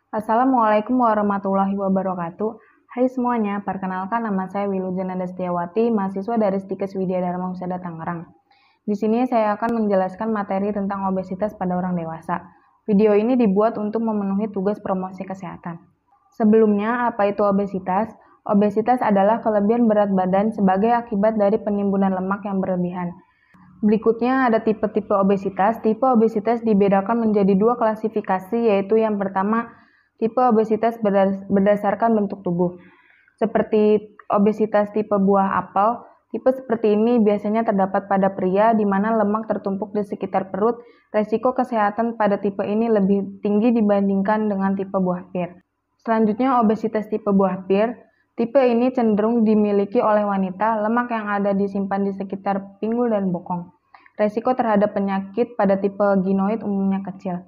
Assalamualaikum warahmatullahi wabarakatuh. Hai semuanya, perkenalkan nama saya Wilujana Destiawati, mahasiswa dari Stikes Widya Dharma Husada Tangerang. Di sini saya akan menjelaskan materi tentang obesitas pada orang dewasa. Video ini dibuat untuk memenuhi tugas promosi kesehatan. Sebelumnya, apa itu obesitas? Obesitas adalah kelebihan berat badan sebagai akibat dari penimbunan lemak yang berlebihan. Berikutnya ada tipe-tipe obesitas. Tipe obesitas dibedakan menjadi dua klasifikasi, yaitu yang pertama, tipe obesitas berdasarkan bentuk tubuh. Seperti obesitas tipe buah apel, tipe seperti ini biasanya terdapat pada pria di mana lemak tertumpuk di sekitar perut. Resiko kesehatan pada tipe ini lebih tinggi dibandingkan dengan tipe buah pir. Selanjutnya obesitas tipe buah pir. Tipe ini cenderung dimiliki oleh wanita, lemak yang ada disimpan di sekitar pinggul dan bokong. Resiko terhadap penyakit pada tipe ginoid umumnya kecil.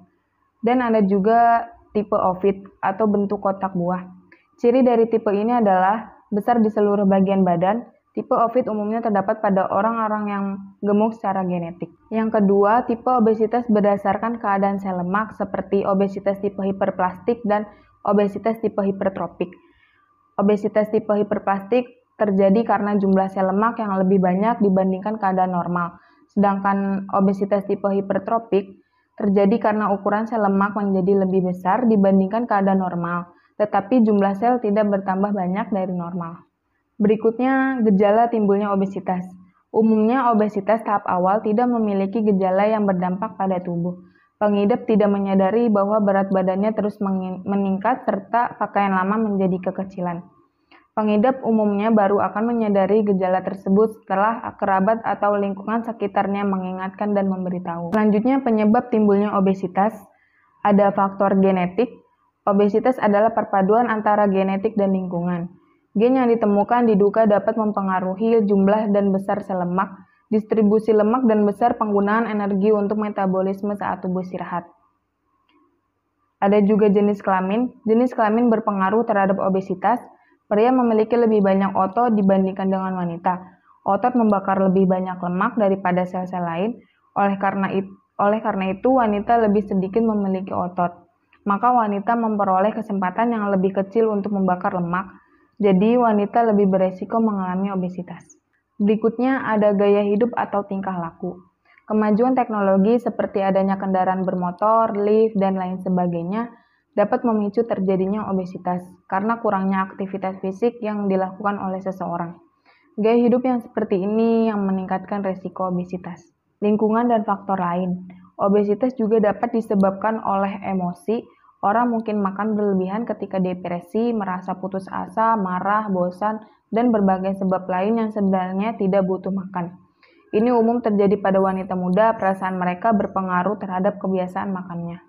Dan ada juga tipe ovid atau bentuk kotak buah. Ciri dari tipe ini adalah besar di seluruh bagian badan. Tipe ovid umumnya terdapat pada orang-orang yang gemuk secara genetik. Yang kedua, tipe obesitas berdasarkan keadaan sel lemak seperti obesitas tipe hiperplastik dan obesitas tipe hipertropik. Obesitas tipe hiperplastik terjadi karena jumlah sel lemak yang lebih banyak dibandingkan keadaan normal. Sedangkan obesitas tipe hipertropik terjadi karena ukuran sel lemak menjadi lebih besar dibandingkan keadaan normal, tetapi jumlah sel tidak bertambah banyak dari normal. Berikutnya, gejala timbulnya obesitas. Umumnya obesitas tahap awal tidak memiliki gejala yang berdampak pada tubuh. Pengidap tidak menyadari bahwa berat badannya terus meningkat serta pakaian lama menjadi kekecilan. Pengidap umumnya baru akan menyadari gejala tersebut setelah kerabat atau lingkungan sekitarnya mengingatkan dan memberitahu. Selanjutnya, penyebab timbulnya obesitas. Ada faktor genetik. Obesitas adalah perpaduan antara genetik dan lingkungan. Gen yang ditemukan diduga dapat mempengaruhi jumlah dan besar sel lemak, distribusi lemak, dan besar penggunaan energi untuk metabolisme saat tubuh istirahat. Ada juga jenis kelamin. Jenis kelamin berpengaruh terhadap obesitas. Pria memiliki lebih banyak otot dibandingkan dengan wanita. Otot membakar lebih banyak lemak daripada sel-sel lain. Oleh karena itu, wanita lebih sedikit memiliki otot. Maka wanita memperoleh kesempatan yang lebih kecil untuk membakar lemak. Jadi, wanita lebih beresiko mengalami obesitas. Berikutnya ada gaya hidup atau tingkah laku. Kemajuan teknologi seperti adanya kendaraan bermotor, lift, dan lain sebagainya dapat memicu terjadinya obesitas karena kurangnya aktivitas fisik yang dilakukan oleh seseorang. Gaya hidup yang seperti ini yang meningkatkan risiko obesitas. Lingkungan dan faktor lain. Obesitas juga dapat disebabkan oleh emosi. Orang mungkin makan berlebihan ketika depresi, merasa putus asa, marah, bosan, dan berbagai sebab lain yang sebenarnya tidak butuh makan. Ini umum terjadi pada wanita muda, perasaan mereka berpengaruh terhadap kebiasaan makannya.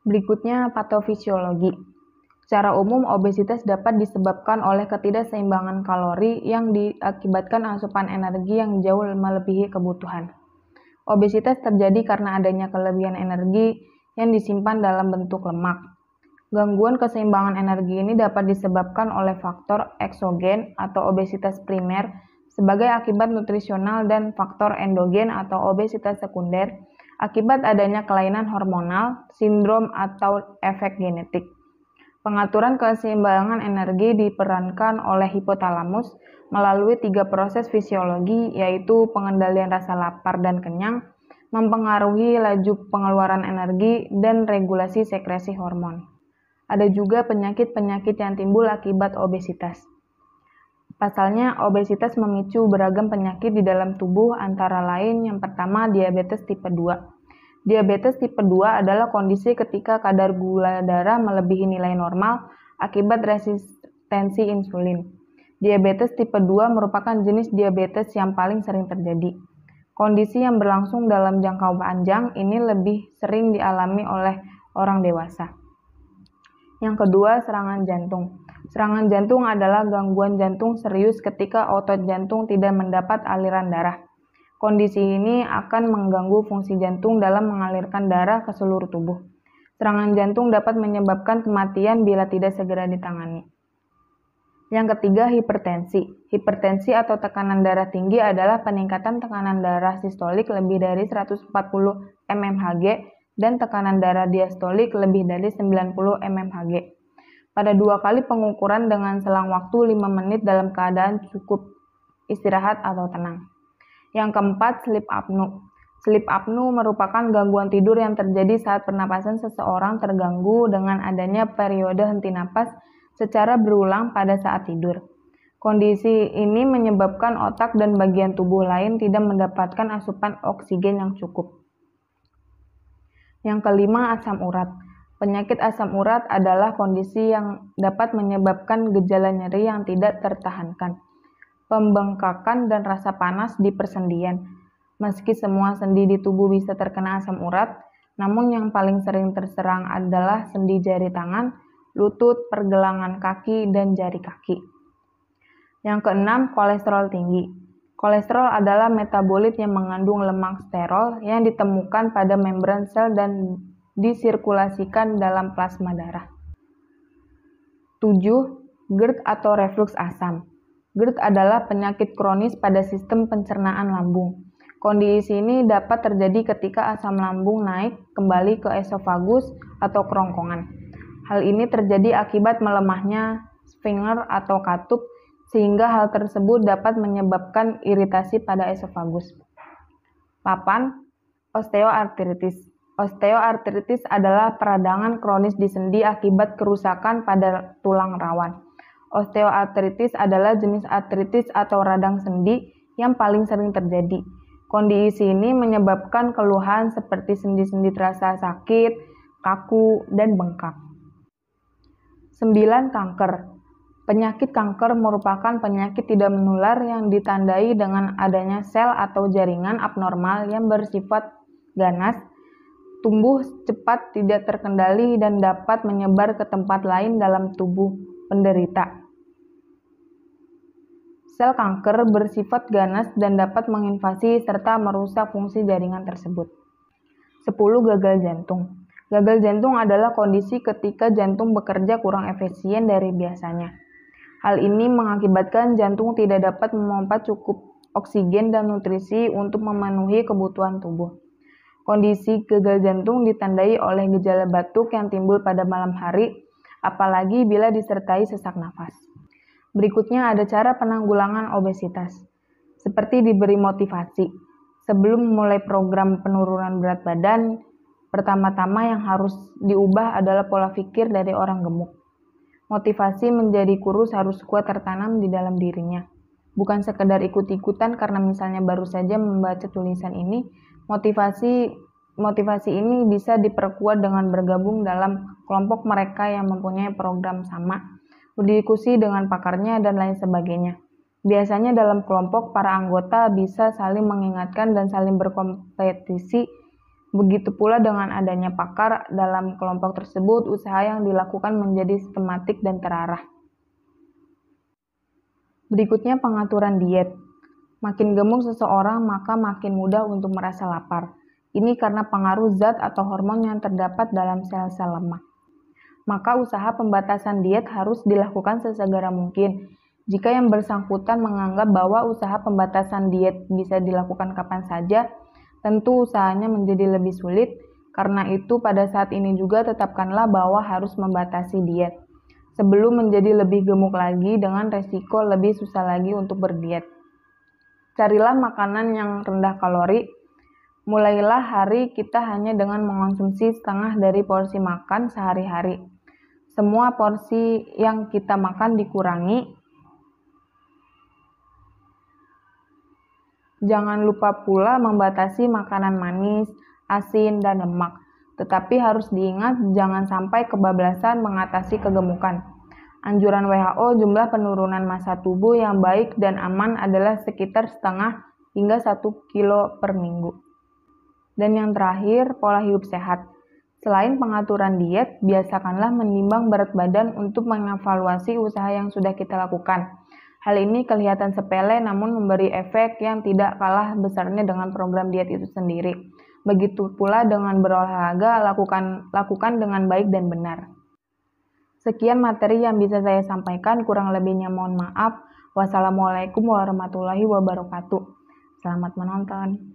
Berikutnya, patofisiologi. Secara umum, obesitas dapat disebabkan oleh ketidakseimbangan kalori yang diakibatkan asupan energi yang jauh melebihi kebutuhan. Obesitas terjadi karena adanya kelebihan energi yang disimpan dalam bentuk lemak. Gangguan keseimbangan energi ini dapat disebabkan oleh faktor eksogen atau obesitas primer sebagai akibat nutrisional dan faktor endogen atau obesitas sekunder akibat adanya kelainan hormonal, sindrom atau efek genetik. Pengaturan keseimbangan energi diperankan oleh hipotalamus melalui 3 proses fisiologi, yaitu pengendalian rasa lapar dan kenyang, mempengaruhi laju pengeluaran energi, dan regulasi sekresi hormon. Ada juga penyakit-penyakit yang timbul akibat obesitas. Pasalnya, obesitas memicu beragam penyakit di dalam tubuh, antara lain yang pertama diabetes tipe 2. Diabetes tipe 2 adalah kondisi ketika kadar gula darah melebihi nilai normal akibat resistensi insulin. Diabetes tipe 2 merupakan jenis diabetes yang paling sering terjadi. Kondisi yang berlangsung dalam jangka panjang ini lebih sering dialami oleh orang dewasa. Yang kedua, serangan jantung. Serangan jantung adalah gangguan jantung serius ketika otot jantung tidak mendapat aliran darah. Kondisi ini akan mengganggu fungsi jantung dalam mengalirkan darah ke seluruh tubuh. Serangan jantung dapat menyebabkan kematian bila tidak segera ditangani. Yang ketiga, hipertensi. Hipertensi atau tekanan darah tinggi adalah peningkatan tekanan darah sistolik lebih dari 140 mmHg dan tekanan darah diastolik lebih dari 90 mmHg. Pada 2 kali pengukuran dengan selang waktu 5 menit dalam keadaan cukup istirahat atau tenang. Yang keempat, sleep apnea. Sleep apnea merupakan gangguan tidur yang terjadi saat pernapasan seseorang terganggu dengan adanya periode henti napas secara berulang pada saat tidur. Kondisi ini menyebabkan otak dan bagian tubuh lain tidak mendapatkan asupan oksigen yang cukup. Yang kelima, asam urat. Penyakit asam urat adalah kondisi yang dapat menyebabkan gejala nyeri yang tidak tertahankan, pembengkakan, dan rasa panas di persendian. Meski semua sendi di tubuh bisa terkena asam urat, namun yang paling sering terserang adalah sendi jari tangan, lutut, pergelangan kaki, dan jari kaki. Yang keenam, kolesterol tinggi. Kolesterol adalah metabolit yang mengandung lemak sterol yang ditemukan pada membran sel dan disirkulasikan dalam plasma darah. 7. GERD atau reflux asam. GERD adalah penyakit kronis pada sistem pencernaan lambung. Kondisi ini dapat terjadi ketika asam lambung naik kembali ke esofagus atau kerongkongan. Hal ini terjadi akibat melemahnya sphinkter atau katup, sehingga hal tersebut dapat menyebabkan iritasi pada esofagus. 8. Osteoartritis. Osteoartritis adalah peradangan kronis di sendi akibat kerusakan pada tulang rawan. Osteoartritis adalah jenis artritis atau radang sendi yang paling sering terjadi. Kondisi ini menyebabkan keluhan seperti sendi-sendi terasa sakit, kaku, dan bengkak. 9. Kanker. Penyakit kanker merupakan penyakit tidak menular yang ditandai dengan adanya sel atau jaringan abnormal yang bersifat ganas, tumbuh cepat, tidak terkendali, dan dapat menyebar ke tempat lain dalam tubuh penderita. Sel kanker bersifat ganas dan dapat menginvasi serta merusak fungsi jaringan tersebut. 10. Gagal jantung. Gagal jantung adalah kondisi ketika jantung bekerja kurang efisien dari biasanya. Hal ini mengakibatkan jantung tidak dapat memompa cukup oksigen dan nutrisi untuk memenuhi kebutuhan tubuh. Kondisi gagal jantung ditandai oleh gejala batuk yang timbul pada malam hari, apalagi bila disertai sesak nafas. Berikutnya ada cara penanggulangan obesitas, seperti diberi motivasi. Sebelum memulai program penurunan berat badan, pertama-tama yang harus diubah adalah pola pikir dari orang gemuk. Motivasi menjadi kurus harus kuat tertanam di dalam dirinya. Bukan sekedar ikut-ikutan karena misalnya baru saja membaca tulisan ini, motivasi ini bisa diperkuat dengan bergabung dalam kelompok mereka yang mempunyai program sama, berdiskusi dengan pakarnya, dan lain sebagainya. Biasanya dalam kelompok, para anggota bisa saling mengingatkan dan saling berkompetisi. Begitu pula dengan adanya pakar dalam kelompok tersebut, usaha yang dilakukan menjadi sistematik dan terarah. Berikutnya pengaturan diet. Makin gemuk seseorang, maka makin mudah untuk merasa lapar. Ini karena pengaruh zat atau hormon yang terdapat dalam sel-sel lemak. Maka usaha pembatasan diet harus dilakukan sesegera mungkin. Jika yang bersangkutan menganggap bahwa usaha pembatasan diet bisa dilakukan kapan saja, tentu usahanya menjadi lebih sulit. Karena itu pada saat ini juga tetapkanlah bahwa harus membatasi diet, sebelum menjadi lebih gemuk lagi dengan resiko lebih susah lagi untuk berdiet. Carilah makanan yang rendah kalori. Mulailah hari kita hanya dengan mengonsumsi setengah dari porsi makan sehari-hari. Semua porsi yang kita makan dikurangi. Jangan lupa pula membatasi makanan manis, asin, dan lemak. Tetapi harus diingat jangan sampai kebablasan mengatasi kegemukan. Anjuran WHO jumlah penurunan massa tubuh yang baik dan aman adalah sekitar setengah hingga 1 kilo per minggu. Dan yang terakhir, pola hidup sehat. Selain pengaturan diet, biasakanlah menimbang berat badan untuk mengevaluasi usaha yang sudah kita lakukan. Hal ini kelihatan sepele namun memberi efek yang tidak kalah besarnya dengan program diet itu sendiri. Begitu pula dengan berolahraga, lakukan dengan baik dan benar. Sekian materi yang bisa saya sampaikan, kurang lebihnya mohon maaf. Wassalamualaikum warahmatullahi wabarakatuh. Selamat menonton.